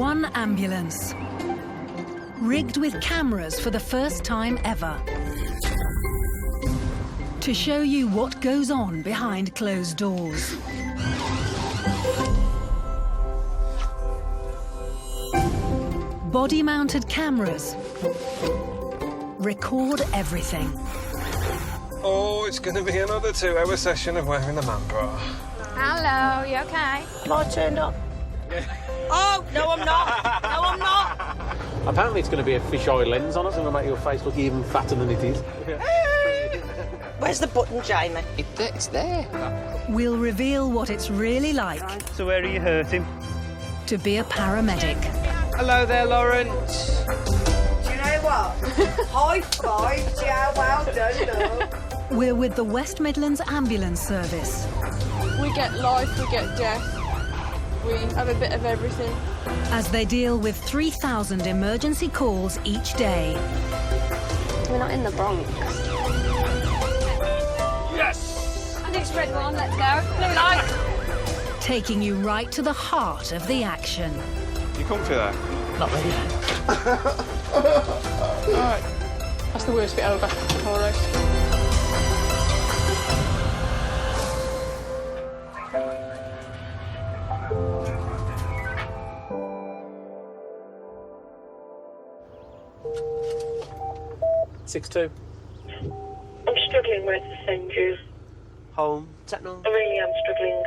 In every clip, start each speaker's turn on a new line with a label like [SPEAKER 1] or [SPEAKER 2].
[SPEAKER 1] one ambulance, rigged with cameras for the first time ever, to show you what goes on behind closed doors. Body-mounted cameras record everything.
[SPEAKER 2] Oh, it's going to be another 2-hour session of wearing the man bra.
[SPEAKER 3] Hello, you okay?
[SPEAKER 4] Am I turned up? Oh, no, I'm not. No, I'm not.
[SPEAKER 5] Apparently it's going to be a fisheye lens on us and it'll make your face look even fatter than it is.
[SPEAKER 4] Where's the button, Jamie?
[SPEAKER 5] It's there.
[SPEAKER 1] We'll reveal what it's really like
[SPEAKER 6] So where are you hurting?
[SPEAKER 1] to be a paramedic.
[SPEAKER 6] Hello there, Lawrence.
[SPEAKER 7] Do you know what? High five, yeah, well done, love.
[SPEAKER 1] We're with the West Midlands Ambulance Service.
[SPEAKER 3] We get life, we get death. We have a bit of everything.
[SPEAKER 1] As they deal with 3,000 emergency calls each day.
[SPEAKER 3] We're not in the Bronx.
[SPEAKER 2] Yes!
[SPEAKER 3] And it's red one, let's go. Blue light.
[SPEAKER 1] Taking you right to the heart of the action.
[SPEAKER 2] You comfy there?
[SPEAKER 5] Not really.
[SPEAKER 3] All right. That's the worst bit over. All right.
[SPEAKER 5] Six two.
[SPEAKER 7] I'm struggling where to send you.
[SPEAKER 8] Home. Techno.
[SPEAKER 7] I really am struggling.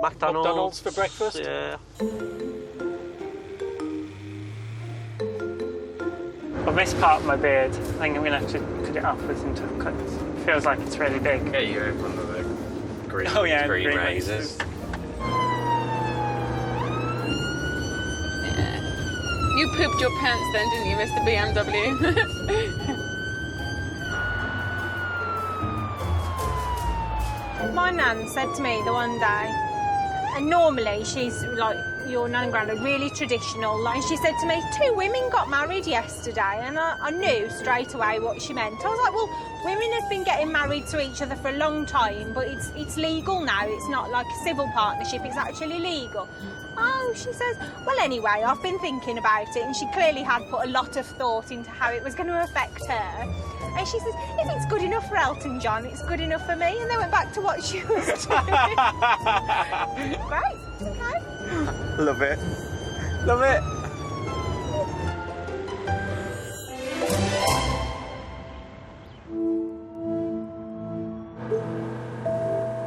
[SPEAKER 8] McDonald's
[SPEAKER 5] for breakfast?
[SPEAKER 8] Yeah.
[SPEAKER 6] I've missed part of my beard. I think I'm going to have to cut it off with some tough cuts. It feels like it's really big.
[SPEAKER 2] Yeah, you have one of the green,
[SPEAKER 6] green
[SPEAKER 2] razors.
[SPEAKER 3] You pooped your pants then, didn't you, Mr. BMW?
[SPEAKER 9] My nan said to me the one day, and normally she's like your nan and granddad, really traditional, and she said to me, 2 women got married yesterday, and I knew straight away what she meant. I was like, well, women have been getting married to each other for a long time, but it's legal now. It's not like a civil partnership, it's actually legal. Oh, she says, well, anyway, I've been thinking about it, and she clearly had put a lot of thought into how it was going to affect her. And she says, if it's good enough for Elton John, it's good enough for me. And they went back to what she was doing. Right, okay.
[SPEAKER 6] Love it. Love it.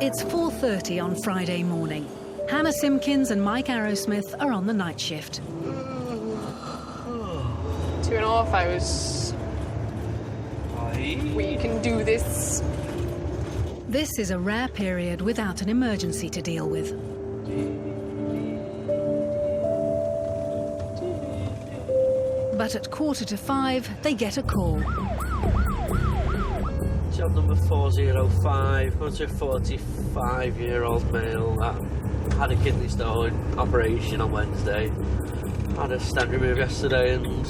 [SPEAKER 1] It's 4:30 on Friday morning. Hannah Simpkins and Mike Arrowsmith are on the night shift.
[SPEAKER 3] 2.5 hours. We can do this.
[SPEAKER 1] This is a rare period without an emergency to deal with. But at 4:45, they get a call.
[SPEAKER 8] Job number 405. What's a 45-year-old male that had a kidney stone operation on Wednesday. Had a stent removed yesterday, and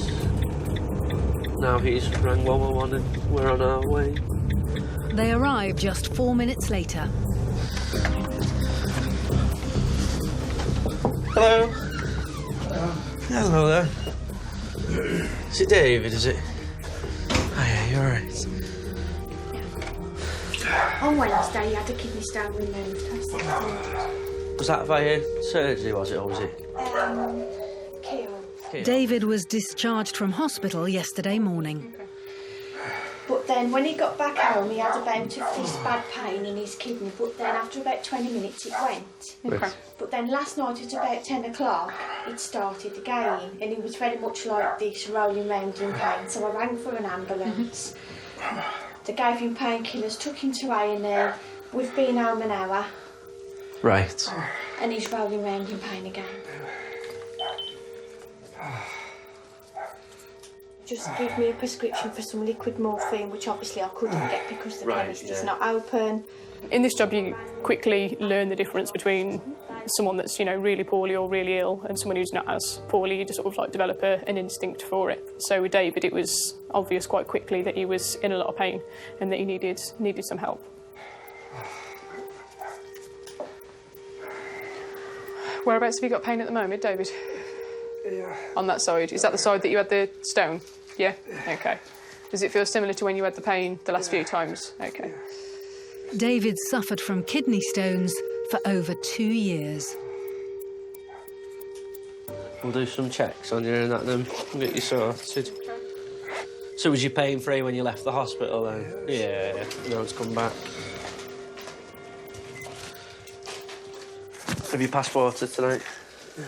[SPEAKER 8] now he's rang 111 and we're on our way.
[SPEAKER 1] They arrive just 4 minutes later.
[SPEAKER 8] Hello. Hello there. Is it David, is it? Oh yeah, you're right.
[SPEAKER 10] On Wednesday, he had a kidney stone removed.
[SPEAKER 8] Was that via surgery, was it, or was it?
[SPEAKER 10] Keel.
[SPEAKER 1] David was discharged from hospital yesterday morning.
[SPEAKER 10] But then when he got back home, he had a bout of this bad pain in his kidney, but then after about 20 minutes it went.
[SPEAKER 3] Okay.
[SPEAKER 10] But then last night at about 10 o'clock, it started again, and it was very much like this, rolling round in pain, so I rang for an ambulance. They gave him painkillers, took him to A&E. We've been home an hour.
[SPEAKER 8] Right.
[SPEAKER 10] And he's rolling round in pain again. Just give me a prescription for some liquid morphine, which obviously I couldn't get because the chemist is not open.
[SPEAKER 3] In this job, you quickly learn the difference between someone that's, really poorly or really ill and someone who's not as poorly. You just sort of like develop an instinct for it. So with David, it was obvious quite quickly that he was in a lot of pain and that he needed some help. Whereabouts have you got pain at the moment, David?
[SPEAKER 2] Yeah.
[SPEAKER 3] On that side. Is that the side that you had the stone? Yeah? Okay. Does it feel similar to when you had the pain the last few times? Okay.
[SPEAKER 1] David suffered from kidney stones for over 2 years.
[SPEAKER 8] We'll do some checks on you and that then. We'll get you sorted. So was your pain free when you left the hospital then? Yeah. Now it's come back. Have you passported tonight?
[SPEAKER 2] Yeah.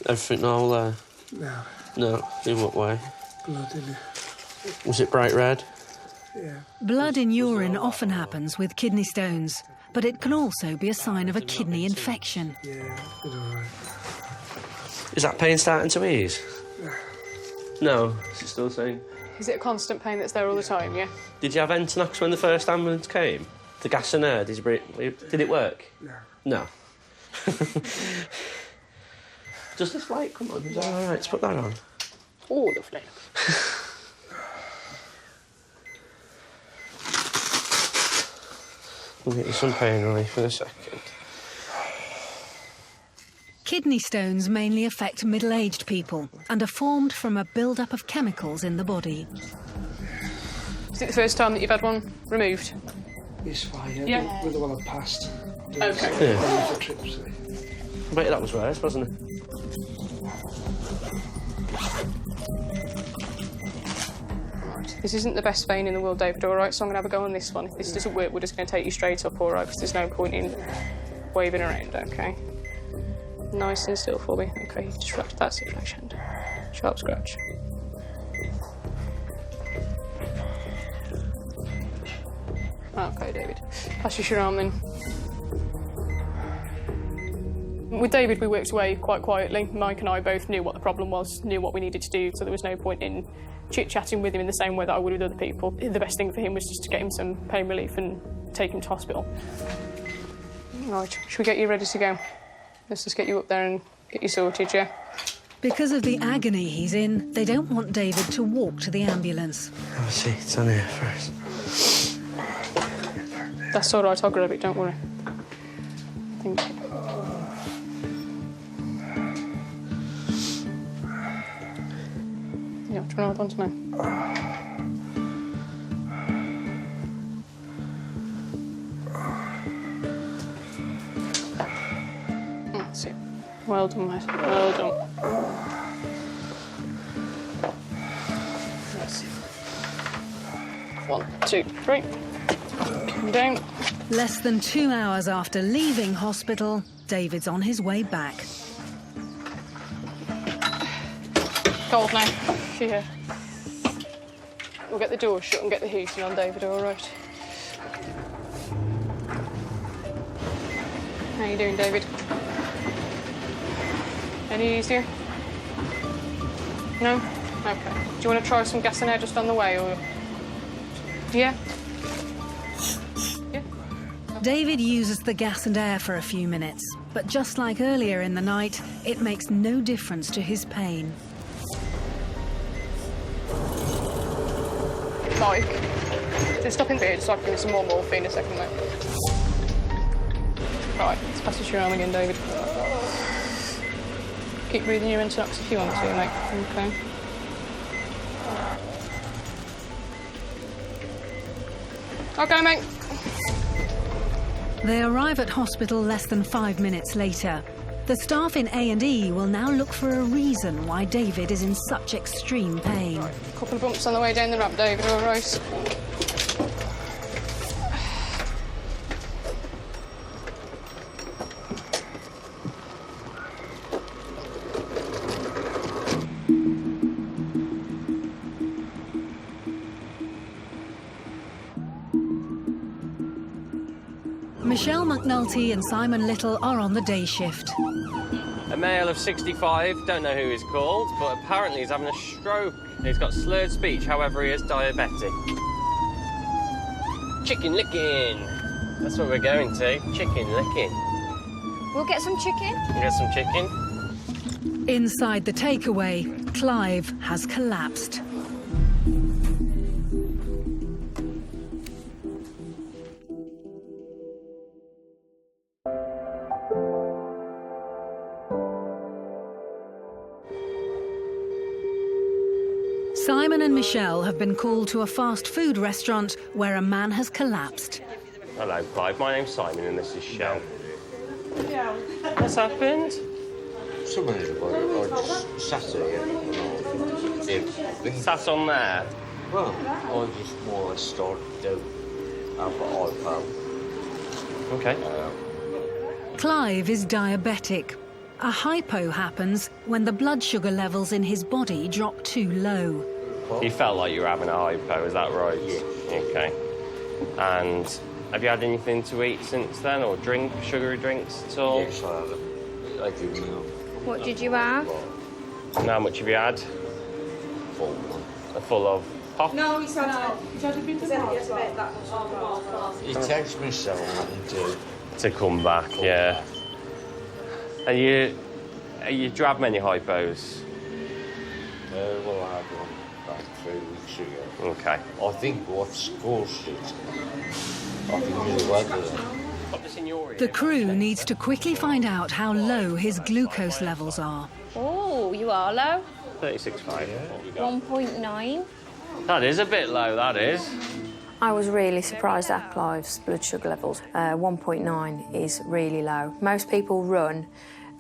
[SPEAKER 8] Everything all there?
[SPEAKER 2] No.
[SPEAKER 8] No? In what way?
[SPEAKER 2] Blood in it.
[SPEAKER 8] Was it bright red?
[SPEAKER 2] Yeah.
[SPEAKER 1] Blood in urine often happens with kidney stones, but it can also be a sign of a kidney infection.
[SPEAKER 2] Yeah, it's all right.
[SPEAKER 8] Is that pain starting to ease? No. Is it still the same?
[SPEAKER 3] Is it a constant pain that's there all the time, yeah?
[SPEAKER 8] Did you have Entonox when the first ambulance came? The gas and air, did it work?
[SPEAKER 2] No.
[SPEAKER 8] No. Does this light come on? Is that all right? Let's put that on.
[SPEAKER 3] Oh, lovely.
[SPEAKER 8] We'll get you some pain relief in a second.
[SPEAKER 1] Kidney stones mainly affect middle-aged people and are formed from a build-up of chemicals in the body.
[SPEAKER 3] Is it the first time that you've had one removed?
[SPEAKER 2] It's fine,
[SPEAKER 3] Yeah.
[SPEAKER 2] with the one I've passed.
[SPEAKER 3] Okay.
[SPEAKER 8] Yeah.
[SPEAKER 2] For trips.
[SPEAKER 8] I bet that was worse, wasn't it?
[SPEAKER 3] This isn't the best vein in the world, David, all right? So I'm going to have a go on this one. If this doesn't work, we're just going to take you straight up, all right? Because there's no point in waving around, OK? Nice and still for me. OK, disrupt that circulation. Sharp scratch. OK, David. Pass your arm then. With David, we worked away quite quietly. Mike and I both knew what the problem was, knew what we needed to do, so there was no point in chit-chatting with him in the same way that I would with other people. The best thing for him was just to get him some pain relief and take him to hospital. Right, should we get you ready to go? Let's just get you up there and get you sorted, yeah?
[SPEAKER 1] Because of the agony he's in, they don't want David to walk to the ambulance.
[SPEAKER 8] Have a seat on here first.
[SPEAKER 3] That's all right, I'll grab it, don't worry. Thank you. Yeah, do you want to hold on to me? That's it. Well done, mate. Well done. That's it. 1, 2, 3. Come down.
[SPEAKER 1] Less than 2 hours after leaving hospital, David's on his way back.
[SPEAKER 3] Cold now. Here. We'll get the door shut and get the heating on, David, all right? How you doing, David? Any easier? No? OK. Do you want to try some gas and air just on the way, or...? Yeah? Yeah?
[SPEAKER 1] David uses the gas and air for a few minutes, but just like earlier in the night, it makes no difference to his pain.
[SPEAKER 3] Mike, just stop in here so I can give you some more morphine in a second, mate. Right, let's pass your arm again, David. Keep breathing your Entonox if you want to, mate. OK. OK, mate.
[SPEAKER 1] They arrive at hospital less than 5 minutes later. The staff in A&E will now look for a reason why David is in such extreme pain.
[SPEAKER 3] Couple of bumps on the way down the ramp, David, all right?
[SPEAKER 1] Michelle McNulty and Simon Little are on the day shift.
[SPEAKER 11] A male of 65, don't know who he's called, but apparently he's having a stroke. He's got slurred speech, however he is diabetic. Chicken licking. That's what we're going to, chicken licking.
[SPEAKER 12] We'll get some chicken.
[SPEAKER 11] We'll get some chicken.
[SPEAKER 1] Inside the takeaway, Clive has collapsed. Simon and Michelle have been called to a fast food restaurant where a man has collapsed.
[SPEAKER 11] Hello, Clive. My name's Simon and this is Shell. What's happened?
[SPEAKER 13] Somebody's just sat here.
[SPEAKER 11] Sat on there?
[SPEAKER 13] Well, I just more or less started to have an iPhone.
[SPEAKER 11] OK.
[SPEAKER 1] Clive is diabetic. A hypo happens when the blood sugar levels in his body drop too low.
[SPEAKER 11] You felt like you were having a hypo, is that right?
[SPEAKER 13] Yeah.
[SPEAKER 11] OK. And have you had anything to eat since then, or drink, sugary drinks at all?
[SPEAKER 13] Yes, I have. I do know.
[SPEAKER 12] What did you have?
[SPEAKER 11] And how much have you had?
[SPEAKER 13] Full.
[SPEAKER 11] A full of pop?
[SPEAKER 4] No, he's had a bit of that.
[SPEAKER 13] It takes me so long
[SPEAKER 11] to come back, yeah. Do you have many hypos?
[SPEAKER 13] Well, I had one about 3 weeks ago.
[SPEAKER 11] OK.
[SPEAKER 13] I think what's caused it, I think is the weather.
[SPEAKER 1] The crew needs to quickly find out how low his glucose levels are.
[SPEAKER 12] Oh, you are low.
[SPEAKER 11] 36.5.
[SPEAKER 12] 1.9.
[SPEAKER 11] That is a bit low, that is.
[SPEAKER 14] I was really surprised at Clive's blood sugar levels. 1.9 is really low. Most people run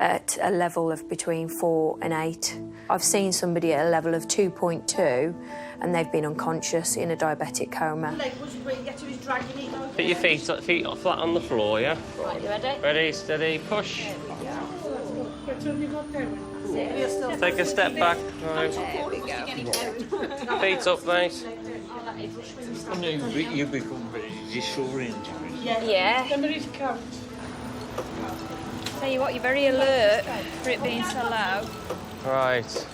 [SPEAKER 14] at a level of between 4 and 8. I've seen somebody at a level of 2.2 and they've been unconscious in a diabetic coma.
[SPEAKER 11] Put your feet flat on the floor, yeah?
[SPEAKER 12] Right, you ready?
[SPEAKER 11] Ready, steady, push. Take a step back. Right.
[SPEAKER 12] There we go.
[SPEAKER 11] Feet up, mate.
[SPEAKER 13] You become very disoriented.
[SPEAKER 12] Yeah. Tell you what, you're very alert for it being so low.
[SPEAKER 11] Right.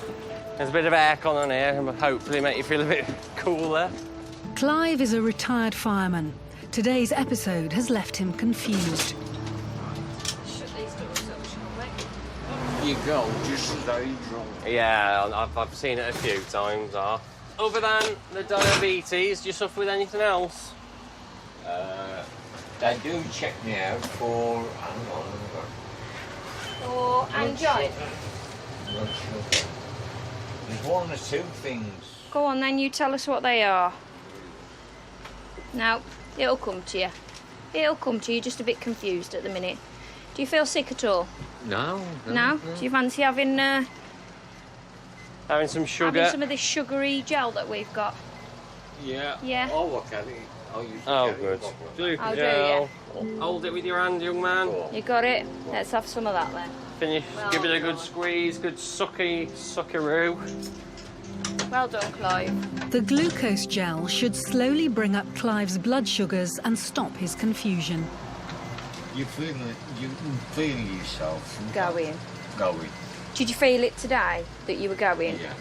[SPEAKER 11] There's a bit of aircon on here and hopefully make you feel a bit cooler.
[SPEAKER 1] Clive is a retired fireman. Today's episode has left him confused.
[SPEAKER 13] You go just very drunk.
[SPEAKER 11] Yeah, I've seen it a few times. Other than the diabetes, do you suffer with anything else?
[SPEAKER 13] They do check me out for... Hang on.
[SPEAKER 12] Or angina.
[SPEAKER 13] There's one or two things.
[SPEAKER 12] Go on then, you tell us what they are. No, it'll come to you. It'll come to you, just a bit confused at the minute. Do you feel sick at all?
[SPEAKER 11] No.
[SPEAKER 12] No? Do you fancy having
[SPEAKER 11] having some sugar?
[SPEAKER 12] having some of this sugary gel that we've got?
[SPEAKER 13] Yeah.
[SPEAKER 12] Yeah.
[SPEAKER 13] Oh, look at it.
[SPEAKER 11] Oh, good.
[SPEAKER 12] I'll do, yeah.
[SPEAKER 11] Hold it with your hand, young man.
[SPEAKER 12] You got it? Let's have some of that then.
[SPEAKER 11] Finish. Give it a good squeeze, good suckeroo.
[SPEAKER 12] Well done, Clive.
[SPEAKER 1] The glucose gel should slowly bring up Clive's blood sugars and stop his confusion.
[SPEAKER 13] You can feel yourself.
[SPEAKER 12] Going.
[SPEAKER 13] Going.
[SPEAKER 12] Did you feel it today, that you were going?
[SPEAKER 13] Yeah.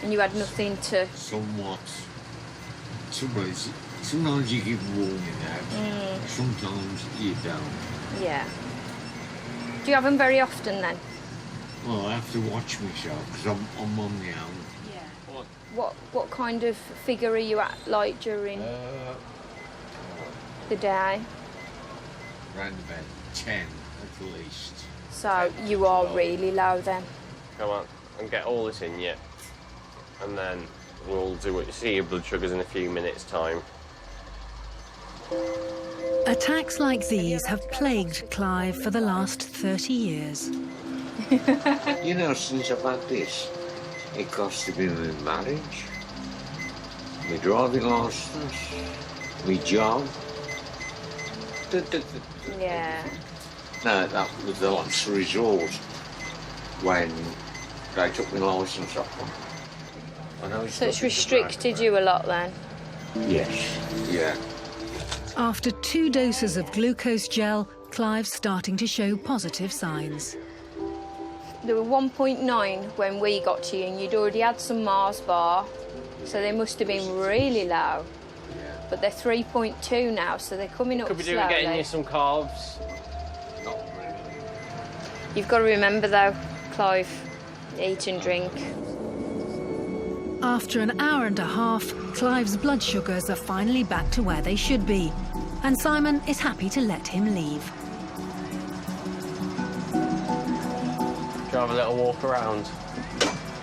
[SPEAKER 12] And you had nothing to...
[SPEAKER 13] Somewhat. Sometimes you give warning out. Sometimes you don't.
[SPEAKER 12] Yeah. Do you have them very often then?
[SPEAKER 13] Well, I have to watch myself because I'm on my own.
[SPEAKER 12] Yeah. What kind of figure are you at, like, during the day?
[SPEAKER 13] Around about 10 at least.
[SPEAKER 12] So you are really low then?
[SPEAKER 11] Come on, and get all this in you. And then we'll see your blood sugars in a few minutes' time.
[SPEAKER 1] Attacks like these have plagued Clive for the last 30 years.
[SPEAKER 13] You know, since I've had this, it cost me my marriage, my driving licence, my job.
[SPEAKER 12] Yeah.
[SPEAKER 13] No, that was the last resort when they took my licence off.
[SPEAKER 12] So it's restricted you a lot then?
[SPEAKER 13] Yes. Yeah.
[SPEAKER 1] After 2 doses of glucose gel, Clive's starting to show positive signs.
[SPEAKER 12] They were 1.9 when we got to you and you'd already had some Mars bar, so they must have been really low. But they're 3.2 now, so they're coming up
[SPEAKER 11] Could be
[SPEAKER 12] slowly.
[SPEAKER 11] doing getting you some carbs.
[SPEAKER 13] Not really.
[SPEAKER 12] You've got to remember though, Clive, eat and drink.
[SPEAKER 1] After an hour and a half, Clive's blood sugars are finally back to where they should be, and Simon is happy to let him leave.
[SPEAKER 11] Do you have a little walk around?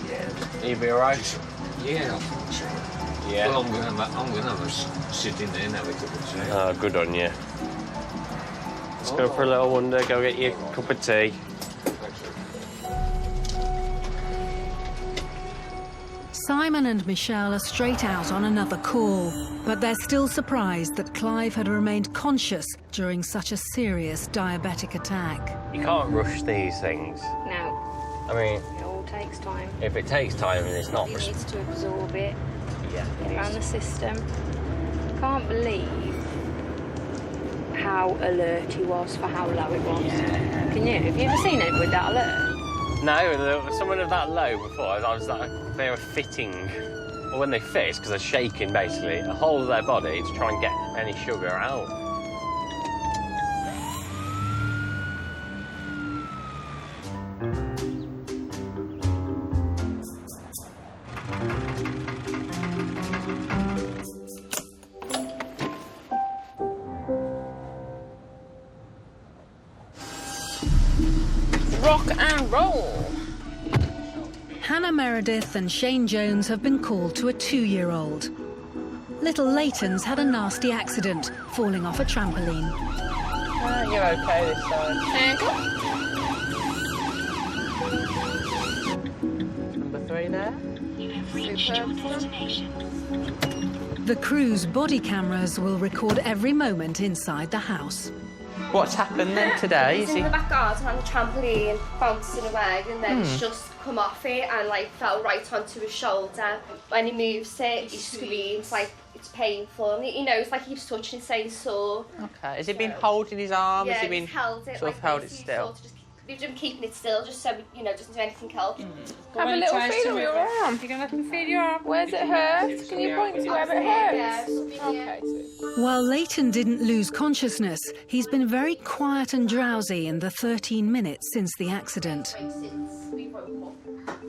[SPEAKER 13] Yeah.
[SPEAKER 11] You'll be all right?
[SPEAKER 13] Yeah, I think so.
[SPEAKER 11] Yeah.
[SPEAKER 13] Well, I'm going to have a sit in there and have a cup of tea.
[SPEAKER 11] Oh, good on you. Let's go for a little wander, go get you a cup of tea.
[SPEAKER 1] Simon and Michelle are straight out on another call, but they're still surprised that Clive had remained conscious during such a serious diabetic attack.
[SPEAKER 11] You can't rush these things.
[SPEAKER 12] No.
[SPEAKER 11] I mean,
[SPEAKER 12] It all takes time.
[SPEAKER 11] if it takes time and it's not...
[SPEAKER 12] He needs to absorb it.
[SPEAKER 11] Yeah.
[SPEAKER 12] Get around the system. Can't believe how alert he was for how low it was.
[SPEAKER 11] Yeah.
[SPEAKER 12] Can you? Have you ever seen it with that alert?
[SPEAKER 11] No, someone of that low before, I was like, they were fitting, or when they fit, because they're shaking basically, the whole of their body to try and get any sugar out.
[SPEAKER 3] Rock and roll.
[SPEAKER 1] Hannah Meredith and Shane Jones have been called to a 2-year-old. Little Leighton's had a nasty accident, falling off a trampoline.
[SPEAKER 3] You're okay this time. Number 3 there.
[SPEAKER 1] The crew's body cameras will record every moment inside the house.
[SPEAKER 3] What's happened then today?
[SPEAKER 15] He's in the back garden on the trampoline, bouncing away, and then he's just come off it and like fell right onto his shoulder. When he moves it, he screams like it's painful, and he knows like he keeps touching, saying sore.
[SPEAKER 3] Okay. Has he been holding his arm?
[SPEAKER 15] Yeah,
[SPEAKER 3] Has he been
[SPEAKER 15] he's held it,
[SPEAKER 3] sort of
[SPEAKER 15] like
[SPEAKER 3] held
[SPEAKER 15] this,
[SPEAKER 3] it
[SPEAKER 15] he's
[SPEAKER 3] still?
[SPEAKER 15] Sort of just, we've been keeping it still, just so doesn't do anything else.
[SPEAKER 3] Have a little feel of your arm. You're gonna have to feel your arm. Where's it hurt? Can you point to where it hurts? Okay.
[SPEAKER 1] While Leighton didn't lose consciousness, he's been very quiet and drowsy in the 13 minutes since the accident.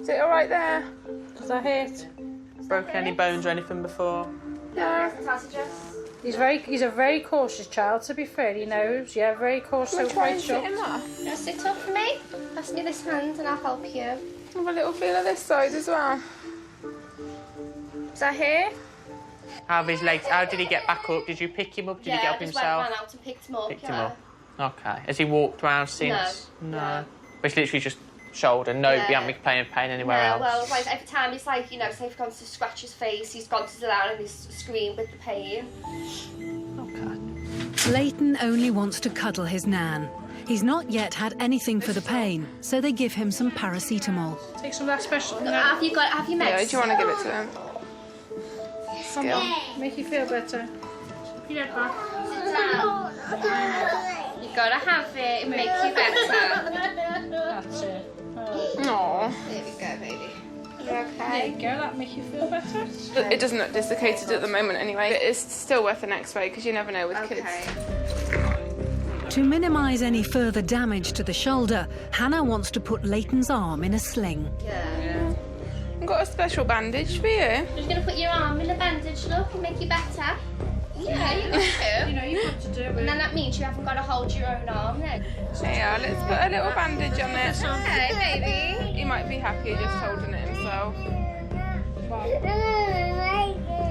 [SPEAKER 3] Is it all right there? Was I hit? Broken any bones or anything before?
[SPEAKER 15] No.
[SPEAKER 16] He's a very cautious child, to be fair. He knows, yeah, very cautious.
[SPEAKER 15] Can I try and
[SPEAKER 16] sit
[SPEAKER 15] him up? You want to sit up for me? Pass me this hand and I'll help you.
[SPEAKER 3] Have a little feel of this side as well.
[SPEAKER 15] Is that here?
[SPEAKER 3] How have his legs? How did he get back up? Did you pick him up? Did he get up himself?
[SPEAKER 15] Yeah, I just ran out and picked him up.
[SPEAKER 3] Picked him up. Okay. Has he walked around since? No. But it's literally just shoulder. No,
[SPEAKER 15] Yeah.
[SPEAKER 3] he hasn't been playing pain anywhere else.
[SPEAKER 15] Well, like every time he's like, say if he's gone to scratch his face, he's gone to sit down and he's screamed with the pain.
[SPEAKER 1] Leighton only wants to cuddle his nan. He's not yet had anything for the pain, so they give him some paracetamol.
[SPEAKER 16] Take some of that special.
[SPEAKER 15] Have you meds?
[SPEAKER 3] Yeah, do you want to give it to him?
[SPEAKER 16] Come on, make you feel better. Put your head back.
[SPEAKER 15] You gotta have it, it makes you better.
[SPEAKER 16] That's it.
[SPEAKER 3] Aww.
[SPEAKER 15] There we go, baby. You
[SPEAKER 16] There
[SPEAKER 15] okay?
[SPEAKER 16] you go, that make you feel better.
[SPEAKER 17] It doesn't look dislocated at the moment anyway. But it's still worth an x-ray because you never know with kids.
[SPEAKER 1] To minimise any further damage to the shoulder, Hannah wants to put Leighton's arm in a sling.
[SPEAKER 15] Yeah.
[SPEAKER 17] I've got a special bandage for you.
[SPEAKER 15] You're just gonna put your arm in a bandage, look, and make you better. Yeah, you got to.
[SPEAKER 16] You've got to do it.
[SPEAKER 15] And then that means you haven't got to hold your own arm then.
[SPEAKER 17] Yeah, let's put a little bandage on it.
[SPEAKER 15] Okay, baby.
[SPEAKER 17] He might be happier just holding it himself.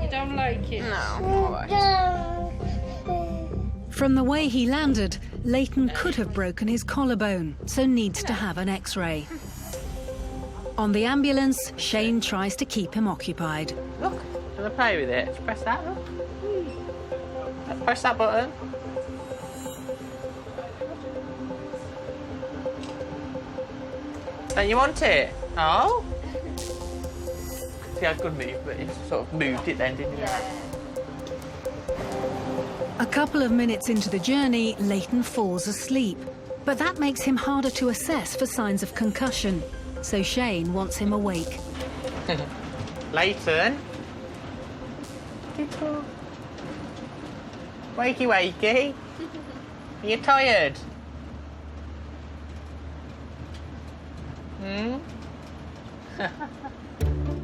[SPEAKER 16] You don't like it?
[SPEAKER 17] No. Alright.
[SPEAKER 1] From the way he landed, Leighton could have broken his collarbone, so needs to have an X-ray. On the ambulance, Shane tries to keep him occupied.
[SPEAKER 3] Look, do you want to play with it? Just press that, look. Press that button. Don't you want it? Oh? See how good move, but it sort of moved it then, didn't it?
[SPEAKER 1] A couple of minutes into the journey, Leighton falls asleep. But that makes him harder to assess for signs of concussion. So Shane wants him awake.
[SPEAKER 3] Leighton? Wakey, wakey. Are you tired?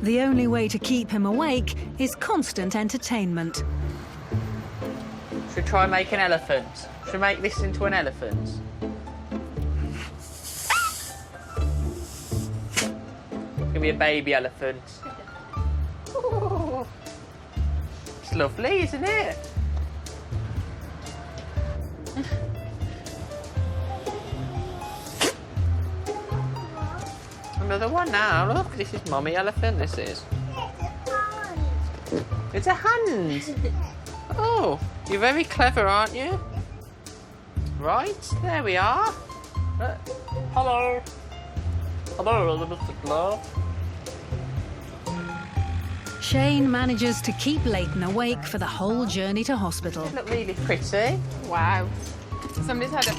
[SPEAKER 1] The only way to keep him awake is constant entertainment.
[SPEAKER 3] Should we try and make an elephant? Should we make this into an elephant? It's gonna be a baby elephant.
[SPEAKER 11] Ooh. It's lovely, isn't it? Another one now. Look, this is Mummy Elephant. This is. It's a hand. Oh, you're very clever, aren't you? Right, there we are. Hello. Hello, Mr. Glove.
[SPEAKER 1] Shane manages to keep Leighton awake for the whole journey to hospital.
[SPEAKER 11] You look really pretty.
[SPEAKER 17] Wow. Somebody's had a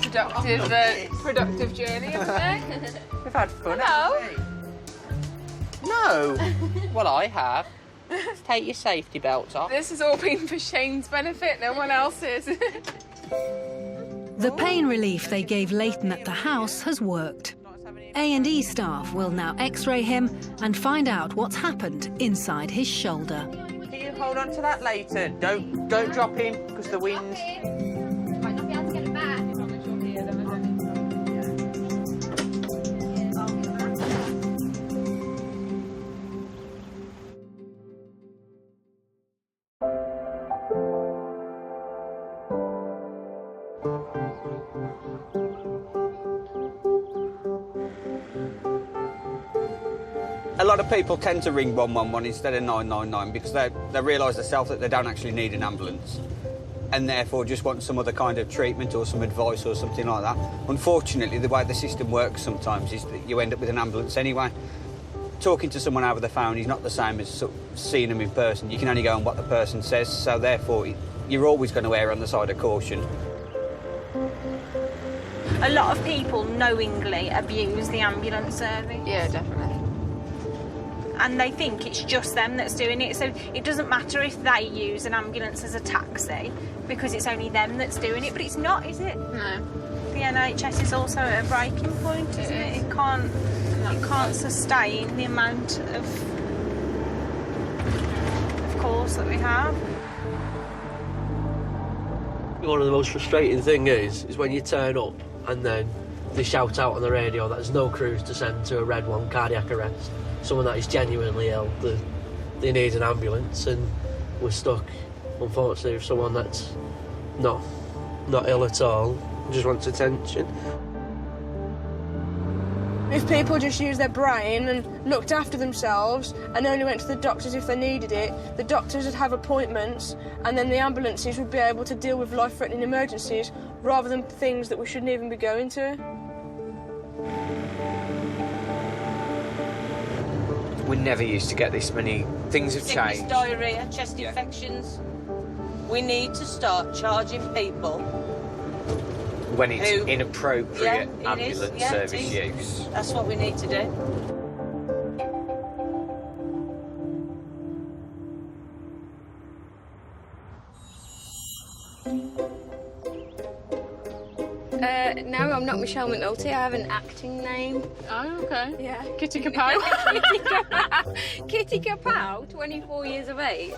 [SPEAKER 17] productive journey, haven't they?
[SPEAKER 11] We've had fun,
[SPEAKER 17] Hello.
[SPEAKER 11] haven't we? No. Well, I have. Take your safety belts off.
[SPEAKER 17] This has all been for Shane's benefit, no one else's.
[SPEAKER 1] The pain relief they gave Leighton at the house has worked. A&E staff will now x-ray him and find out what's happened inside his shoulder.
[SPEAKER 11] Can you hold on to that, Leighton? Don't drop him, because the wind...
[SPEAKER 15] Might not be able to get it back.
[SPEAKER 18] A lot of people tend to ring 111 instead of 999 because they realise themselves that they don't actually need an ambulance and therefore just want some other kind of treatment or some advice or something like that. Unfortunately, the way the system works sometimes is that you end up with an ambulance anyway. Talking to someone over the phone is not the same as sort of seeing them in person. You can only go on what the person says, so therefore you're always going to err on the side of caution.
[SPEAKER 9] A lot of people knowingly abuse the ambulance service.
[SPEAKER 17] Yeah, definitely.
[SPEAKER 9] And they think it's just them that's doing it, so it doesn't matter if they use an ambulance as a taxi because it's only them that's doing it, but it's not, is it?
[SPEAKER 17] No.
[SPEAKER 9] The NHS is also at a breaking point, isn't it? It can't sustain the amount of calls that we have.
[SPEAKER 8] One of the most frustrating things is when you turn up and then they shout out on the radio that there's no crews to send to a red one, cardiac arrest. Someone that is genuinely ill, they need an ambulance, and we're stuck, unfortunately, with someone that's not ill at all, just wants attention.
[SPEAKER 19] If people just used their brain and looked after themselves and only went to the doctors if they needed it, the doctors would have appointments and then the ambulances would be able to deal with life-threatening emergencies rather than things that we shouldn't even be going to.
[SPEAKER 20] We never used to get this many. Things have
[SPEAKER 4] Sickness,
[SPEAKER 20] changed.
[SPEAKER 4] diarrhoea, chest infections. We need to start charging people
[SPEAKER 20] When it's inappropriate
[SPEAKER 4] it
[SPEAKER 20] ambulance
[SPEAKER 4] is, yeah,
[SPEAKER 20] service
[SPEAKER 4] it is.
[SPEAKER 20] use.
[SPEAKER 4] That's what we need to do.
[SPEAKER 12] No, I'm not Michelle McNulty. I have an acting name.
[SPEAKER 17] Oh, okay.
[SPEAKER 12] Yeah.
[SPEAKER 17] Kitty Kapow.
[SPEAKER 12] Kitty Kapow. Kitty Kapow, 24 years of age.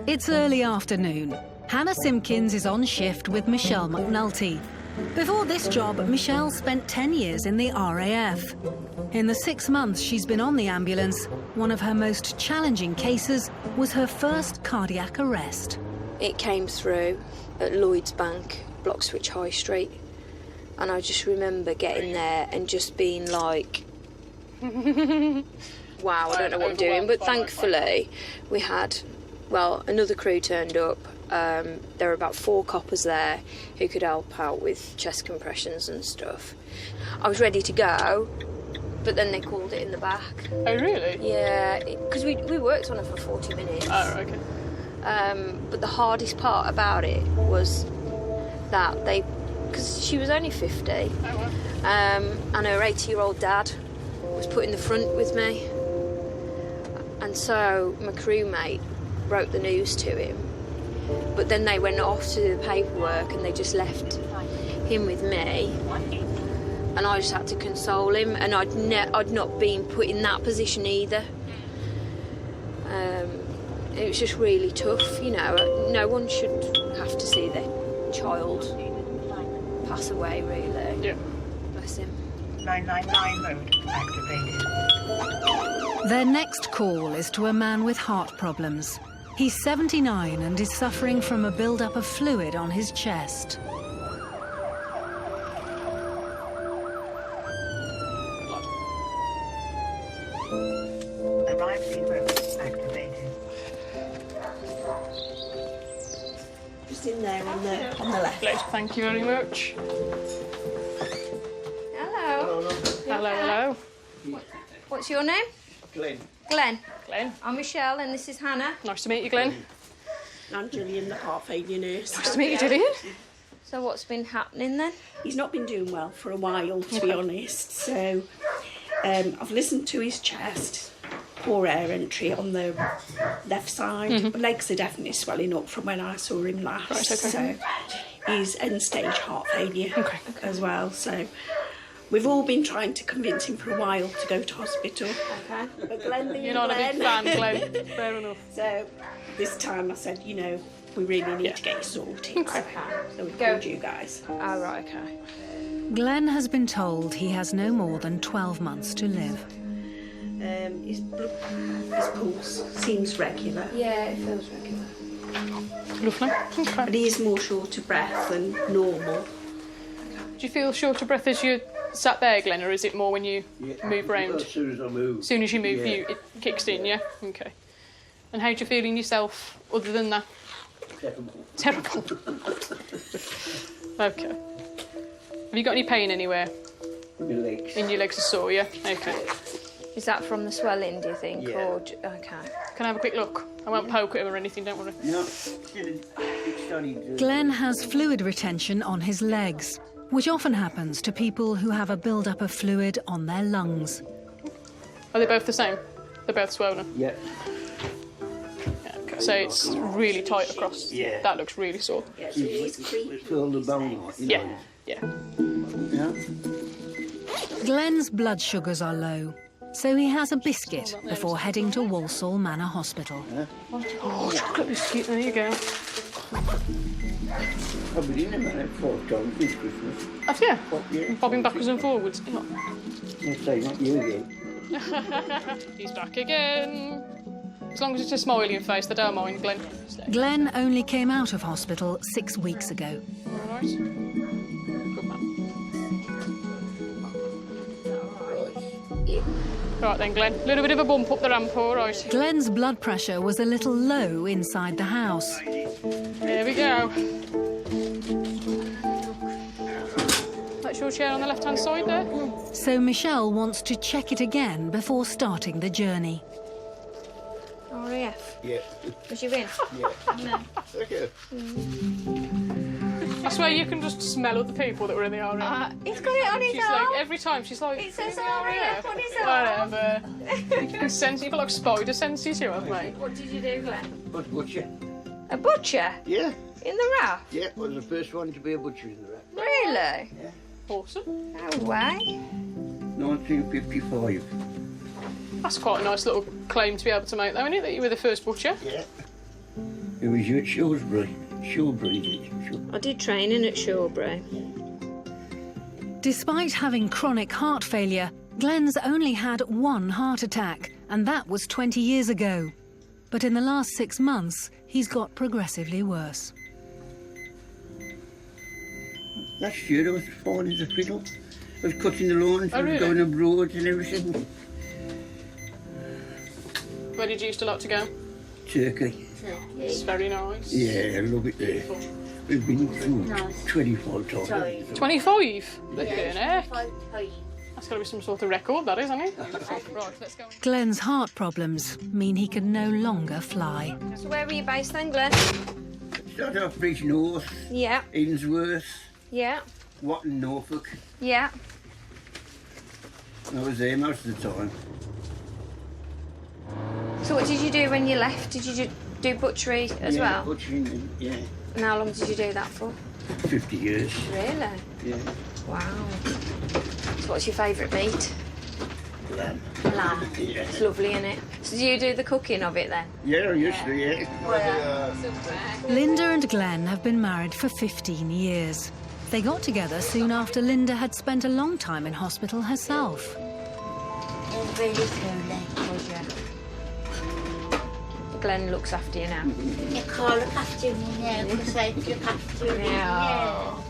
[SPEAKER 1] It's early afternoon. Hannah Simpkins is on shift with Michelle McNulty. Before this job, Michelle spent 10 years in the RAF. In the 6 months she's been on the ambulance, one of her most challenging cases was her first cardiac arrest.
[SPEAKER 14] It came through at Lloyd's Bank, Bloxwich High Street, and I just remember getting there and just being like, wow, I don't know what I'm doing. But thankfully we had, well, another crew turned up. There were about 4 coppers there who could help out with chest compressions and stuff. I was ready to go, but then they called it in the back.
[SPEAKER 17] Oh, really?
[SPEAKER 14] Yeah, because we worked on her for 40 minutes.
[SPEAKER 17] Oh, okay.
[SPEAKER 14] But the hardest part about it was that because she was only 50, and her 80-year-old dad was put in the front with me. And so my crewmate broke the news to him. But then they went off to do the paperwork and they just left him with me. And I just had to console him, and I'd not been put in that position either. It was just really tough, you know. No one should have to see their child pass away, really.
[SPEAKER 17] Yeah.
[SPEAKER 14] Bless him.
[SPEAKER 7] 999 mode activated.
[SPEAKER 1] Their next call is to a man with heart problems. He's 79 and is suffering from a build-up of fluid on his chest.
[SPEAKER 4] Just in there on the left.
[SPEAKER 3] Great, thank you very much.
[SPEAKER 12] Hello.
[SPEAKER 3] Hello.
[SPEAKER 12] What's your name?
[SPEAKER 13] Glenn.
[SPEAKER 12] Glenn.
[SPEAKER 3] Glenn.
[SPEAKER 12] I'm Michelle and this is Hannah.
[SPEAKER 3] Nice to meet you, Glenn.
[SPEAKER 4] I'm Gillian, the heart failure nurse.
[SPEAKER 3] Nice to meet you, Gillian.
[SPEAKER 12] So what's been happening then?
[SPEAKER 4] He's not been doing well for a while, to be honest. So I've listened to his chest. Poor air entry on the left side.
[SPEAKER 3] Mm-hmm.
[SPEAKER 4] Legs are definitely swelling up from when I saw him last.
[SPEAKER 3] Right, okay.
[SPEAKER 4] So he's end-stage heart failure as well. So we've all been trying to convince him for a while to go to hospital.
[SPEAKER 12] Okay.
[SPEAKER 4] But Glenn being
[SPEAKER 3] You're not a big
[SPEAKER 4] Glenn.
[SPEAKER 3] fan, Glenn. Fair enough.
[SPEAKER 4] So this time I said, you know, we really need to get you sorted.
[SPEAKER 3] Okay.
[SPEAKER 4] So we called you guys.
[SPEAKER 12] Oh, right, okay.
[SPEAKER 1] Glenn has been told he has no more than 12 months to live.
[SPEAKER 4] His pulse seems regular.
[SPEAKER 12] Yeah, it feels regular.
[SPEAKER 3] Lovely. Okay.
[SPEAKER 4] But he is more short of breath than normal.
[SPEAKER 3] Do you feel short of breath as you sat there, Glenn, or is it more when you move around?
[SPEAKER 13] As soon as I move.
[SPEAKER 3] As soon as you move,
[SPEAKER 13] Yeah.
[SPEAKER 3] it kicks in, yeah? Okay. And how do you feel in yourself other than that?
[SPEAKER 13] Terrible.
[SPEAKER 3] Okay. Have you got any pain anywhere?
[SPEAKER 13] My legs.
[SPEAKER 3] In your legs are sore, yeah? Okay.
[SPEAKER 12] Is that from the swelling, do you think?
[SPEAKER 13] Yeah.
[SPEAKER 12] Or okay.
[SPEAKER 3] Can I have a quick look? I won't poke at him or anything, don't worry.
[SPEAKER 13] No, it's only...
[SPEAKER 1] Glenn has fluid retention on his legs, which often happens to people who have a build-up of fluid on their lungs.
[SPEAKER 3] Are they both the same? They're both swollen?
[SPEAKER 13] Yeah.
[SPEAKER 3] Okay. So it's really tight across.
[SPEAKER 13] Yeah.
[SPEAKER 3] That looks really sore.
[SPEAKER 13] It's all the bone, like, you know.
[SPEAKER 3] Yeah.
[SPEAKER 13] Yeah.
[SPEAKER 1] Glenn's blood sugars are low, so he has a biscuit before heading to Walsall Manor Hospital.
[SPEAKER 3] Oh, chocolate biscuit, there you go.
[SPEAKER 13] I've been in a minute 4 times this Christmas.
[SPEAKER 3] Have you?
[SPEAKER 13] Yeah.
[SPEAKER 3] Bobbing backwards and forwards.
[SPEAKER 13] I'll say not you again.
[SPEAKER 3] He's back again. As long as it's a smiling face, they don't mind, Glenn.
[SPEAKER 1] Glenn only came out of hospital 6 weeks ago.
[SPEAKER 3] All right. Good man. Right then, Glenn. A little bit of a bump up the ramp, all right.
[SPEAKER 1] Glenn's blood pressure was a little low inside the house.
[SPEAKER 3] There we go. That's your chair on the left-hand side there.
[SPEAKER 1] So Michelle wants to check it again before starting the journey.
[SPEAKER 12] RAF.
[SPEAKER 13] Yeah.
[SPEAKER 12] Was you in?
[SPEAKER 13] Yeah.
[SPEAKER 12] No.
[SPEAKER 13] Okay.
[SPEAKER 3] I swear you can just smell other people that were in the RAF.
[SPEAKER 12] He's got it on his
[SPEAKER 3] She's
[SPEAKER 12] arm.
[SPEAKER 3] like, every time, she's like...
[SPEAKER 12] It says
[SPEAKER 3] "In the
[SPEAKER 12] RAF on his arm."
[SPEAKER 3] Whatever. You can sense, you've got like spider senses, you have, mate.
[SPEAKER 12] What did you do, Glenn?
[SPEAKER 13] But butcher.
[SPEAKER 12] A butcher?
[SPEAKER 13] Yeah.
[SPEAKER 12] In the RAF?
[SPEAKER 13] Yeah, I was the first one to be a butcher in the RAF.
[SPEAKER 12] Really?
[SPEAKER 13] Yeah.
[SPEAKER 3] Awesome.
[SPEAKER 12] No way.
[SPEAKER 13] 1955.
[SPEAKER 3] That's quite a nice little claim to be able to make, though, isn't it? That you were the first butcher.
[SPEAKER 13] Yeah. It was you at Shrewsbury.
[SPEAKER 12] I did training at Shawbury.
[SPEAKER 1] Despite having chronic heart failure, Glenn's only had 1 heart attack, and that was 20 years ago. But in the last 6 months, he's got progressively worse.
[SPEAKER 13] Last year I was fine as a fiddle. I was cutting the lawns,
[SPEAKER 3] Oh,
[SPEAKER 13] I was
[SPEAKER 3] really?
[SPEAKER 13] going abroad and everything.
[SPEAKER 3] Where did you used to like to go?
[SPEAKER 13] Turkey.
[SPEAKER 3] It's very nice.
[SPEAKER 13] Yeah, I love it there. We've been through 24 times.
[SPEAKER 3] 25? Look at it, heck. That's got to be some sort of record, that is, isn't it? Right, let's go.
[SPEAKER 1] Glenn's heart problems mean he can no longer fly.
[SPEAKER 12] So where were you based then, Glenn?
[SPEAKER 13] Started off Bridge North,
[SPEAKER 12] Yeah.
[SPEAKER 13] Ainsworth,
[SPEAKER 12] Yeah.
[SPEAKER 13] Watton, Norfolk.
[SPEAKER 12] Yeah.
[SPEAKER 13] I was there most of the time.
[SPEAKER 12] So what did you do when you left? Did you do butchery as
[SPEAKER 13] Yeah,
[SPEAKER 12] well?
[SPEAKER 13] butchering, yeah.
[SPEAKER 12] And how long did you do that for?
[SPEAKER 13] 50 years.
[SPEAKER 12] Really?
[SPEAKER 13] Yeah.
[SPEAKER 12] Wow. So what's your favourite meat?
[SPEAKER 13] Lamb.
[SPEAKER 12] Lamb.
[SPEAKER 13] Yeah.
[SPEAKER 12] It's lovely, isn't it? So do you do the cooking of it then?
[SPEAKER 13] Yeah, I used to, yeah.
[SPEAKER 1] Linda and Glenn have been married for 15 years. They got together soon after Linda had spent a long time in hospital herself.
[SPEAKER 10] Really cool, was you?
[SPEAKER 12] Glenn looks after you now.
[SPEAKER 10] You can't look after me now because I look after you now.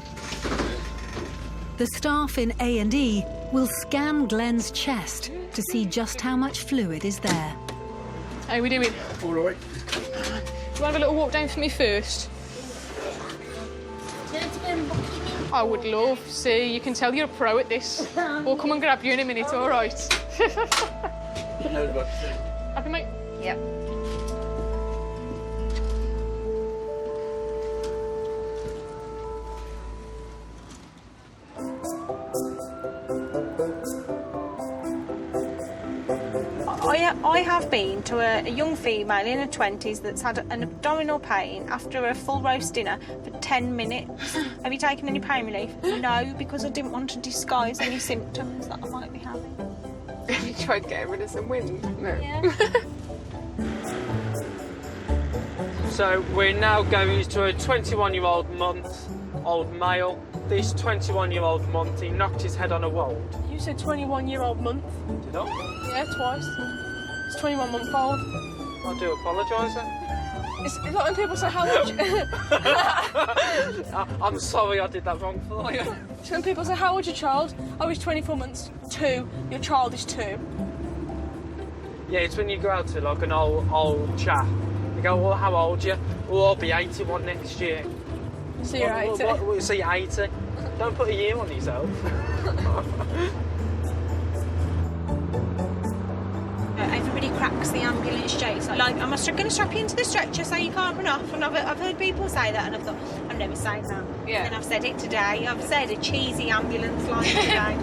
[SPEAKER 1] The staff in A&E will scan Glenn's chest to see just how much fluid is there.
[SPEAKER 3] How are we doing?
[SPEAKER 2] All right.
[SPEAKER 3] Do you want to have a little walk down for me first? I would love. See, you can tell you're a pro at this. We'll come and grab you in a minute, all right? Happy, mate?
[SPEAKER 12] Yep.
[SPEAKER 9] I have been to a young female in her 20s that's had an abdominal pain after a full roast dinner for 10 minutes. Have you taken any pain relief? No, because I didn't want to disguise any symptoms that I might be having.
[SPEAKER 17] Have you tried getting rid of some wind? No.
[SPEAKER 9] Yeah.
[SPEAKER 6] So we're now going to a 21-year-old old male. This 21-year-old month, he knocked his head on a wall.
[SPEAKER 19] You said 21-year-old month.
[SPEAKER 6] Did I?
[SPEAKER 19] Yeah, twice. It's 21-month-old.
[SPEAKER 6] I do apologise then.
[SPEAKER 19] It's like when people say how old
[SPEAKER 6] I'm sorry I did that wrong for you.
[SPEAKER 19] It's when people say how old's your child? Oh, he's 24 months. 2. Your child is 2.
[SPEAKER 6] Yeah, it's when you go out to like an old chat. You go, well, how old are you? Oh, I'll be 81 next year.
[SPEAKER 19] So you're 80?
[SPEAKER 6] So you're 80. Don't put a year on yourself.
[SPEAKER 9] Everybody cracks the ambulance jokes. Like, am I going to strap you into the stretcher so you can't run off? And I've heard people say that, and I've thought, I'm never saying that.
[SPEAKER 17] Yeah.
[SPEAKER 9] And I've said it today. I've said a cheesy ambulance line today.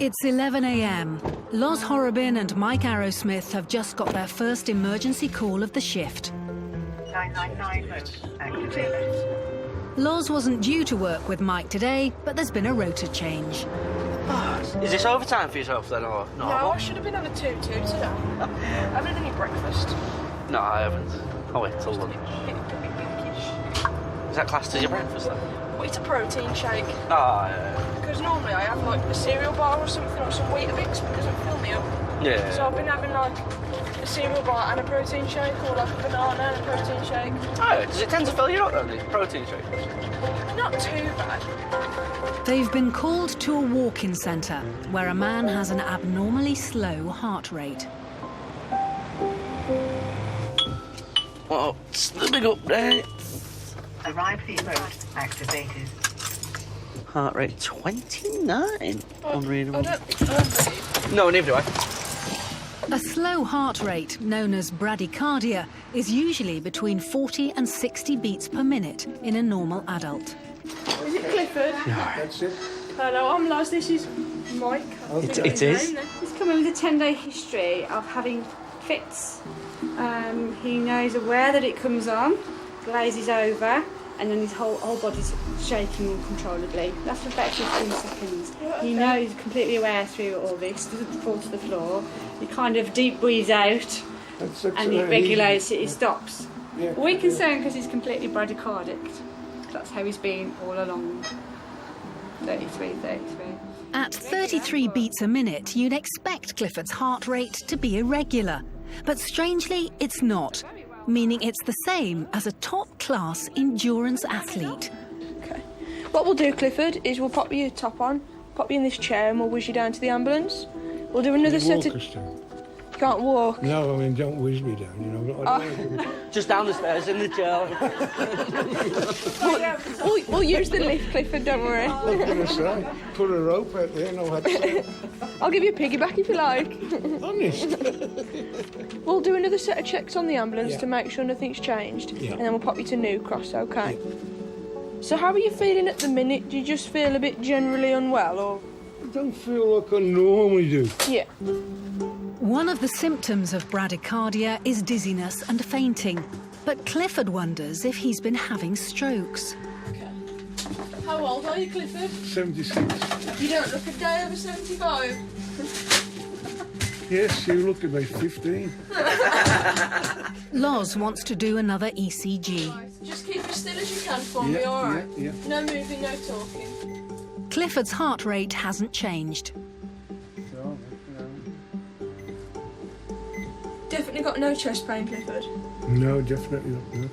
[SPEAKER 1] It's 11 a.m. Loz Horrobin and Mike Arrowsmith have just got their first emergency call of the shift.
[SPEAKER 21] 999 activated.
[SPEAKER 1] Loz wasn't due to work with Mike today, but there's been a rota change.
[SPEAKER 8] Is this overtime for yourself then, or
[SPEAKER 19] No,
[SPEAKER 8] not?
[SPEAKER 19] I should have been on a 2-2 today. Have you had any breakfast?
[SPEAKER 8] No, I haven't. I'll wait till lunch. Is that classed as your breakfast then?
[SPEAKER 19] Well, it's a protein shake.
[SPEAKER 8] Ah, yeah.
[SPEAKER 19] Because normally I have like a cereal bar or something, or some Weetabix, but it doesn't fill me up.
[SPEAKER 8] Yeah.
[SPEAKER 19] So I've been having like a cereal bar and a protein shake, or like a banana and a protein shake.
[SPEAKER 8] Oh, does it tend to fill you up then, the protein shake?
[SPEAKER 19] Not too bad.
[SPEAKER 1] They've been called to a walk-in centre where a man has an abnormally slow heart rate.
[SPEAKER 8] What's the big update?
[SPEAKER 21] Arrive road activated.
[SPEAKER 8] Heart rate 29. Unreadable.
[SPEAKER 19] I don't
[SPEAKER 8] No, neither do I.
[SPEAKER 1] A slow heart rate, known as bradycardia, is usually between 40 and 60 beats per minute in a normal adult.
[SPEAKER 19] Is it Clifford?
[SPEAKER 8] Yeah.
[SPEAKER 19] That's it. Hello, I'm Loz. This is Mike.
[SPEAKER 8] It is.
[SPEAKER 22] He's come in with a 10-day history of having fits. He knows aware that it comes on, glazes over, and then his whole body's shaking uncontrollably. That's for about 15 seconds. He knows, completely aware through all this, doesn't fall to the floor. He kind of deep breathes out, and it regulates it, he stops.
[SPEAKER 23] Yeah.
[SPEAKER 22] We're concerned because he's completely bradycardic. That's how he's been all along. 33.
[SPEAKER 1] At 33 beats a minute, you'd expect Clifford's heart rate to be irregular. But strangely, it's not, meaning it's the same as a top-class endurance athlete.
[SPEAKER 19] Okay. What we'll do, Clifford, is we'll pop your top on, pop you in this chair, and we'll whiz you down to the ambulance. We'll do another set of... You can't walk.
[SPEAKER 23] No, I mean, don't whiz me down, you know.
[SPEAKER 8] Just down the stairs in the chair.
[SPEAKER 19] We'll use the lift, Clifford, don't worry.
[SPEAKER 23] I was going to say, put a rope out there, no head.
[SPEAKER 19] I'll give you a piggyback if you like.
[SPEAKER 23] Honest.
[SPEAKER 19] We'll do another set of checks on the ambulance to make sure nothing's changed,
[SPEAKER 23] Yeah.
[SPEAKER 19] and then we'll pop you to New Cross, okay? So how are you feeling at the minute? Do you just feel a bit generally unwell, or...?
[SPEAKER 23] I don't feel like I normally do.
[SPEAKER 19] Yeah.
[SPEAKER 1] One of the symptoms of bradycardia is dizziness and fainting. But Clifford wonders if he's been having strokes.
[SPEAKER 19] How old are you, Clifford?
[SPEAKER 23] 76.
[SPEAKER 19] You don't look a day over 75.
[SPEAKER 23] Yes, you look about 15.
[SPEAKER 1] Loz wants to do another ECG.
[SPEAKER 19] Just keep still as you can for me, all right?
[SPEAKER 23] Yeah.
[SPEAKER 19] No moving, no talking.
[SPEAKER 1] Clifford's heart rate hasn't changed.
[SPEAKER 19] Definitely got no chest pain, Clifford.
[SPEAKER 23] No, definitely not. No.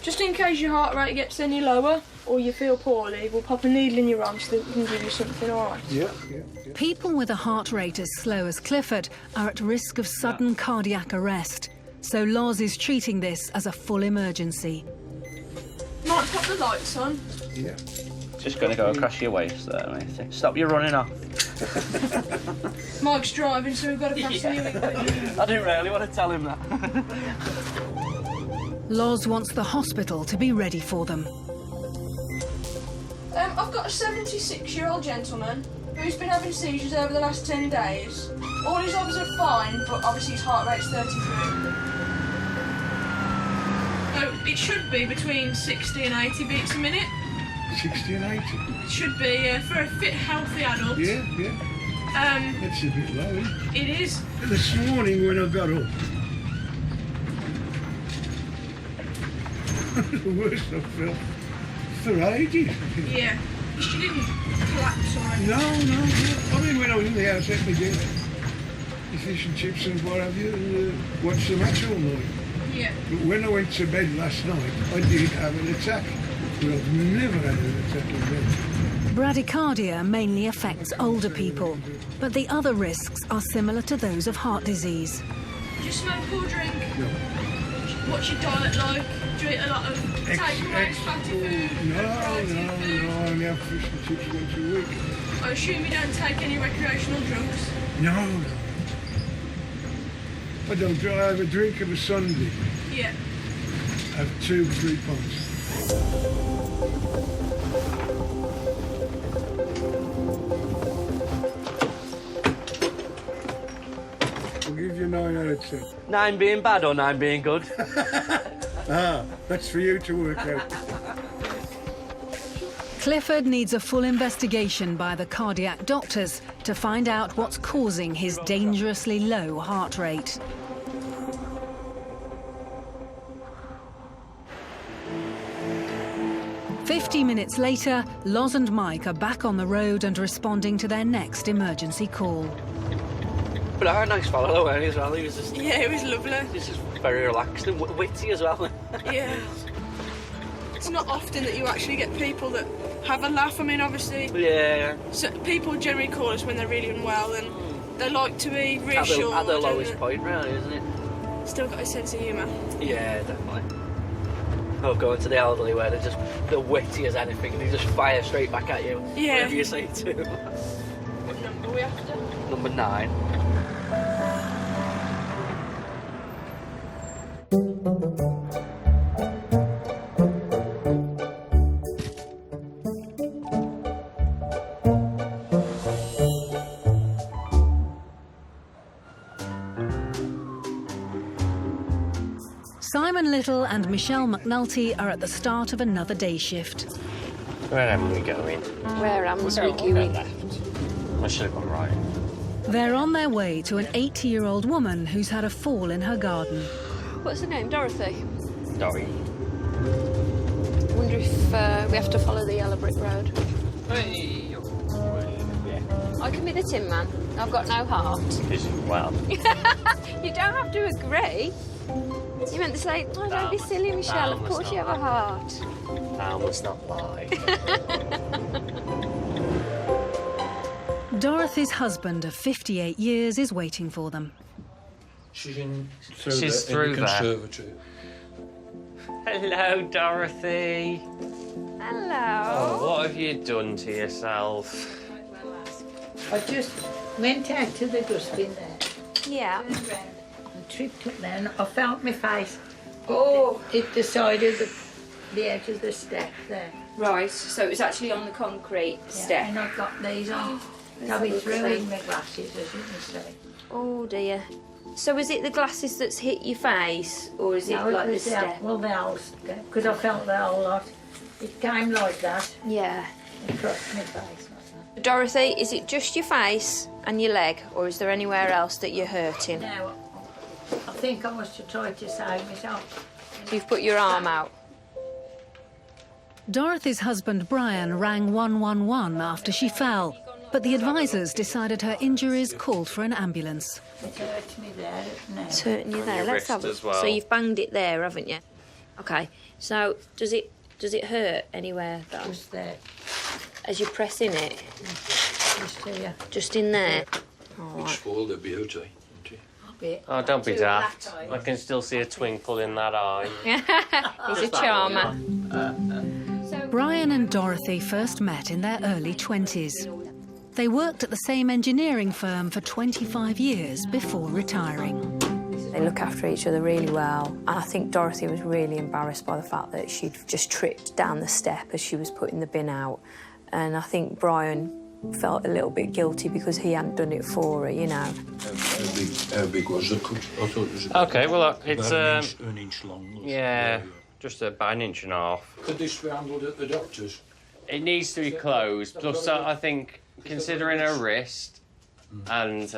[SPEAKER 19] Just in case your heart rate gets any lower or you feel poorly, we'll pop a needle in your arm so that we can give you something, all right?
[SPEAKER 23] Yeah.
[SPEAKER 1] People with a heart rate as slow as Clifford are at risk of sudden cardiac arrest, so Loz is treating this as a full emergency.
[SPEAKER 19] Might pop the lights on.
[SPEAKER 23] Yeah.
[SPEAKER 8] Just going to go across your waist there, matey. Stop you running off.
[SPEAKER 19] Mike's driving, so we've got to pass the new
[SPEAKER 8] I didn't really want to tell him that.
[SPEAKER 1] Loz wants the hospital to be ready for them.
[SPEAKER 19] I've got a 76-year-old gentleman who's been having seizures over the last 10 days. All his obs are fine, but obviously his heart rate's 33. So it should be between 60 and 80 beats a minute.
[SPEAKER 23] 60 and 80?
[SPEAKER 19] It should be, for a fit, healthy adult.
[SPEAKER 23] Yeah. That's a bit low, isn't it?
[SPEAKER 19] It is.
[SPEAKER 23] This morning when I got up, the worst I felt for ages.
[SPEAKER 19] Yeah. She didn't collapse or anything.
[SPEAKER 23] No. I mean, when I was in the house at my dinner, the fish and chips and what have you, and watched the match all night.
[SPEAKER 19] Yeah.
[SPEAKER 23] But when I went to bed last night, I did have an attack. Well, I've never had an attack in bed.
[SPEAKER 1] Bradycardia mainly affects older people, but the other risks are similar to those of heart disease.
[SPEAKER 19] Do you smoke or drink?
[SPEAKER 23] No.
[SPEAKER 19] What's your diet like? Do you eat a lot of takeaways, fatty food?
[SPEAKER 23] No, I only have fish and chips once a week.
[SPEAKER 19] I assume you don't take any recreational drugs?
[SPEAKER 23] No. I don't drink. I have a drink of a Sunday.
[SPEAKER 19] Yeah.
[SPEAKER 23] I have 2-3 pints. I'll give you 9 out of 10.
[SPEAKER 8] 9 being bad or 9 being good?
[SPEAKER 23] That's for you to work out.
[SPEAKER 1] Clifford needs a full investigation by the cardiac doctors to find out what's causing his dangerously low heart rate. "50 minutes later, Loz and Mike are back on the road and responding to their next emergency call.
[SPEAKER 8] But I had a nice fellow, weren't he, as well? He was just...
[SPEAKER 19] Yeah, it was lovely.
[SPEAKER 8] He was just very relaxed and witty as well.
[SPEAKER 19] Yeah. It's not often that you actually get people that have a laugh. I mean, obviously...
[SPEAKER 8] Yeah.
[SPEAKER 19] So people generally call us when they're really unwell, and they like to be reassured.
[SPEAKER 8] At the lowest point, really, isn't it?
[SPEAKER 19] Still got a sense of humour.
[SPEAKER 8] Yeah, definitely. I'll go into the elderly where they're witty as anything and they just fire straight back at you.
[SPEAKER 19] Yeah.
[SPEAKER 8] Whatever you say to them.
[SPEAKER 19] What number are we after?
[SPEAKER 8] Number 9.
[SPEAKER 1] Simon Little and Michelle McNulty are at the start of another day shift.
[SPEAKER 20] Where am we going?
[SPEAKER 12] Where am we
[SPEAKER 20] We'll
[SPEAKER 12] going?
[SPEAKER 20] go left. I should have gone right.
[SPEAKER 1] They're on their way to an 80-year-old woman who's had a fall in her garden.
[SPEAKER 12] What's her name? Dorothy?
[SPEAKER 20] Sorry.
[SPEAKER 12] I wonder if we have to follow the yellow brick road.
[SPEAKER 20] Hey. Yeah.
[SPEAKER 12] I can be the Tin Man. I've got no heart.
[SPEAKER 20] Well.
[SPEAKER 12] You don't have to agree. You meant to say, oh, don't be silly, Michelle. Of course you have a heart.
[SPEAKER 20] Thou must not lie.
[SPEAKER 1] Dorothy's husband of 58 years is waiting for them.
[SPEAKER 2] She's in
[SPEAKER 20] She's through
[SPEAKER 2] the
[SPEAKER 20] there.
[SPEAKER 2] conservatory.
[SPEAKER 20] Hello, Dorothy.
[SPEAKER 12] Hello.
[SPEAKER 20] Oh, what have you done to yourself?
[SPEAKER 5] I just went out to the dustbin there.
[SPEAKER 12] Yeah.
[SPEAKER 5] And tripped up there and I felt my face. Oh, it decided the edge of the step there.
[SPEAKER 12] Right, so it was actually on the concrete step.
[SPEAKER 5] And I've got these on. I'll be throwing my glasses, as you can see.
[SPEAKER 12] Oh dear. So is it the glasses that's hit your face, or is it like the step?
[SPEAKER 5] Well, the whole step, because I felt the whole lot. It came like that.
[SPEAKER 12] Yeah.
[SPEAKER 5] It crossed my face like that.
[SPEAKER 12] Dorothy, is it just your face and your leg, or is there anywhere else that you're hurting?
[SPEAKER 5] No, I think I was to try to save myself.
[SPEAKER 12] So you've put your arm out?
[SPEAKER 1] Dorothy's husband Brian rang 111 after she fell, but the advisors decided her injuries called for an ambulance.
[SPEAKER 5] It hurts me there, isn't it?
[SPEAKER 14] It's hurting you there.
[SPEAKER 5] your
[SPEAKER 14] Let's have
[SPEAKER 5] wrist
[SPEAKER 14] it.
[SPEAKER 5] as well.
[SPEAKER 14] So you've banged it there, haven't you? Okay. So does it hurt anywhere?
[SPEAKER 5] Just there.
[SPEAKER 14] As you're pressing it?
[SPEAKER 5] Just here.
[SPEAKER 14] Just in there?
[SPEAKER 11] It's full, the beauty.
[SPEAKER 20] Oh, don't be daft. I can still see a twinkle in that eye.
[SPEAKER 14] He's a charmer.
[SPEAKER 1] Brian and Dorothy first met in their early 20s. They worked at the same engineering firm for 25 years before retiring.
[SPEAKER 14] They look after each other really well. And I think Dorothy was really embarrassed by the fact that she'd just tripped down the step as she was putting the bin out. And I think Brian felt a little bit guilty because he hadn't done it for her, you know.
[SPEAKER 11] How big was the cup? I thought it was
[SPEAKER 20] Okay, well, it's
[SPEAKER 11] an inch long.
[SPEAKER 20] yeah, just about an inch and a half.
[SPEAKER 11] Could this be handled at the doctor's?
[SPEAKER 20] It needs to be closed. Plus, I think, considering her wrist and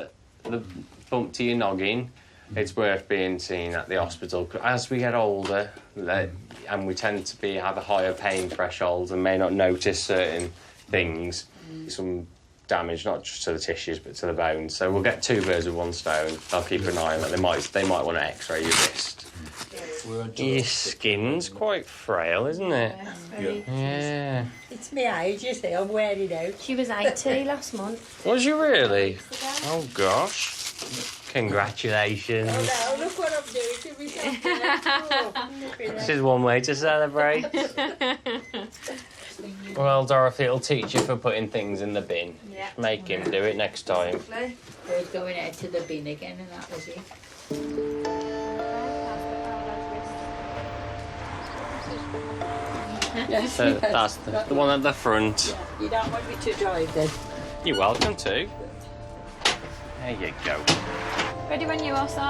[SPEAKER 20] the bump to your noggin, it's worth being seen at the hospital. As we get older, and we tend to have a higher pain threshold and may not notice certain things, some damage, not just to the tissues, but to the bones. So we'll get 2 birds with 1 stone. I'll keep an eye on that. They might want to x-ray your wrist. Your skin's quite frail, isn't it? Yeah.
[SPEAKER 5] It's my age, you see, I'm wearing out.
[SPEAKER 14] She was 80 last month.
[SPEAKER 20] Was you really? Oh, gosh. Congratulations.
[SPEAKER 5] Oh, no, look what I'm doing to myself.
[SPEAKER 20] This is one way to celebrate. Well, Dorothy, it'll teach you for putting things in the bin.
[SPEAKER 5] Yeah.
[SPEAKER 20] Make him do it next time.
[SPEAKER 5] We're going out to the bin again, and that was it.
[SPEAKER 20] So that's the one at the front.
[SPEAKER 5] You don't want me to drive then?
[SPEAKER 20] You're welcome to. There you go.
[SPEAKER 12] Ready when you are, Si?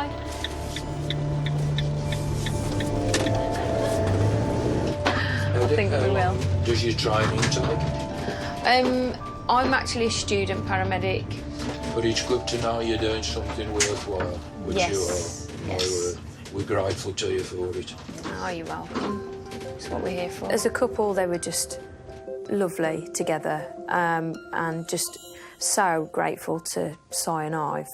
[SPEAKER 14] I think that we will.
[SPEAKER 11] Does your training take?
[SPEAKER 14] I'm actually a student paramedic.
[SPEAKER 11] But it's good to know you're doing something worthwhile, which
[SPEAKER 14] Yes.
[SPEAKER 11] you are.
[SPEAKER 14] Yes.
[SPEAKER 11] We're grateful to you for it.
[SPEAKER 14] Oh, you're welcome. That's what we're here for. As a couple, they were just lovely together, and just so grateful to Si and I,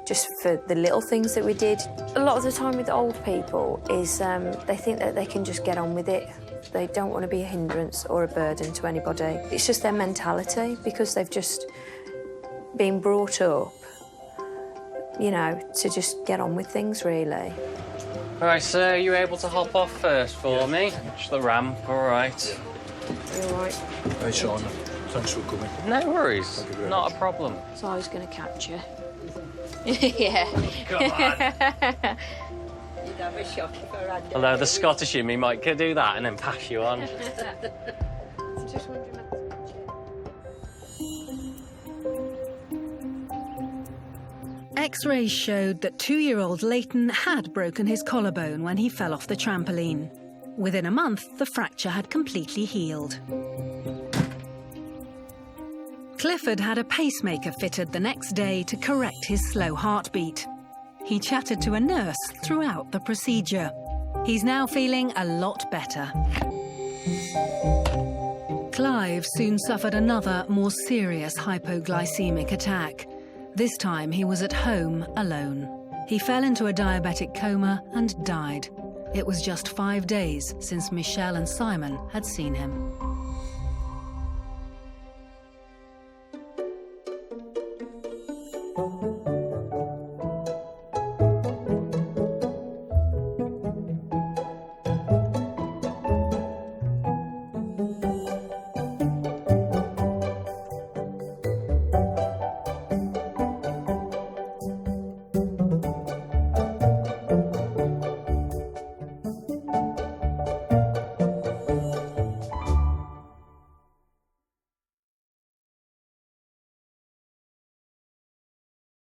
[SPEAKER 14] just for the little things that we did. A lot of the time with old people is they think that they can just get on with it. They don't want to be a hindrance or a burden to anybody. It's just their mentality, because they've just been brought up, you know, to just get on with things, really.
[SPEAKER 20] Right, sir, are you able to hop off first for me? Just the ramp, all right.
[SPEAKER 14] All right.
[SPEAKER 11] Hey, Sean, thanks for coming.
[SPEAKER 20] No worries, not a problem.
[SPEAKER 14] So I was going to catch you. Yeah.
[SPEAKER 20] Come on.
[SPEAKER 5] You'd have a shock if I ran down.
[SPEAKER 20] Although the Scottish in me might do that and then pass you on.
[SPEAKER 14] Just wondering.
[SPEAKER 1] X-rays showed that 2-year-old Leighton had broken his collarbone when he fell off the trampoline. Within a month, the fracture had completely healed. Clifford had a pacemaker fitted the next day to correct his slow heartbeat. He chatted to a nurse throughout the procedure. He's now feeling a lot better. Clive soon suffered another, more serious hypoglycemic attack. This time he was at home alone. He fell into a diabetic coma and died. It was just 5 days since Michelle and Simon had seen him.